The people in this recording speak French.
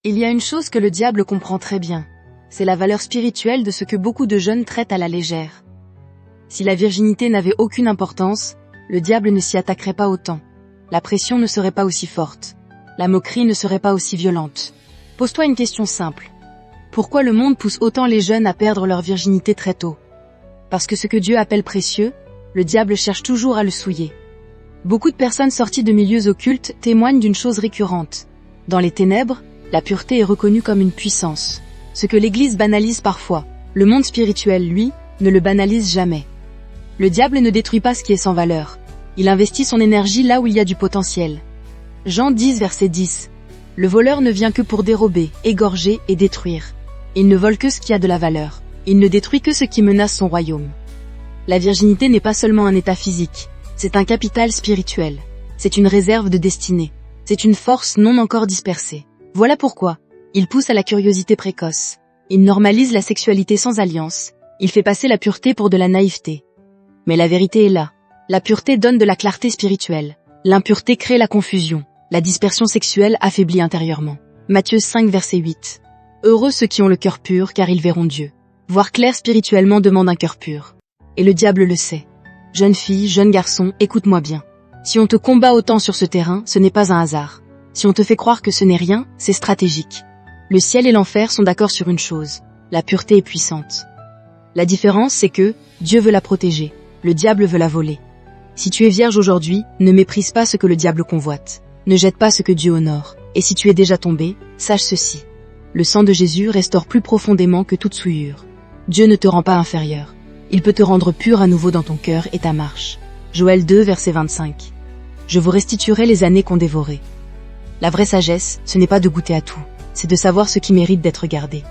Il y a une chose que le diable comprend très bien. C'est la valeur spirituelle de ce que beaucoup de jeunes traitent à la légère. Si la virginité n'avait aucune importance, le diable ne s'y attaquerait pas autant. La pression ne serait pas aussi forte. La moquerie ne serait pas aussi violente. Pose-toi une question simple. Pourquoi le monde pousse autant les jeunes à perdre leur virginité très tôt? Parce que ce que Dieu appelle précieux, le diable cherche toujours à le souiller. Beaucoup de personnes sorties de milieux occultes témoignent d'une chose récurrente. Dans les ténèbres, la pureté est reconnue comme une puissance. Ce que l'Église banalise parfois, le monde spirituel, lui, ne le banalise jamais. Le diable ne détruit pas ce qui est sans valeur. Il investit son énergie là où il y a du potentiel. Jean 10 verset 10. Le voleur ne vient que pour dérober, égorger et détruire. Il ne vole que ce qui a de la valeur. Il ne détruit que ce qui menace son royaume. La virginité n'est pas seulement un état physique, c'est un capital spirituel. C'est une réserve de destinée. C'est une force non encore dispersée. Voilà pourquoi il pousse à la curiosité précoce. Il normalise la sexualité sans alliance. Il fait passer la pureté pour de la naïveté. Mais la vérité est là. La pureté donne de la clarté spirituelle. L'impureté crée la confusion. La dispersion sexuelle affaiblit intérieurement. Matthieu 5 verset 8. Heureux ceux qui ont le cœur pur car ils verront Dieu. Voir clair spirituellement demande un cœur pur. Et le diable le sait. Jeune fille, jeune garçon, écoute-moi bien. Si on te combat autant sur ce terrain, ce n'est pas un hasard. Si on te fait croire que ce n'est rien, c'est stratégique. Le ciel et l'enfer sont d'accord sur une chose. La pureté est puissante. La différence, c'est que Dieu veut la protéger. Le diable veut la voler. Si tu es vierge aujourd'hui, ne méprise pas ce que le diable convoite. Ne jette pas ce que Dieu honore. Et si tu es déjà tombé, sache ceci. Le sang de Jésus restaure plus profondément que toute souillure. Dieu ne te rend pas inférieur. Il peut te rendre pur à nouveau dans ton cœur et ta marche. Joël 2 verset 25. Je vous restituerai les années qu'ont dévorées. La vraie sagesse, ce n'est pas de goûter à tout, c'est de savoir ce qui mérite d'être gardé.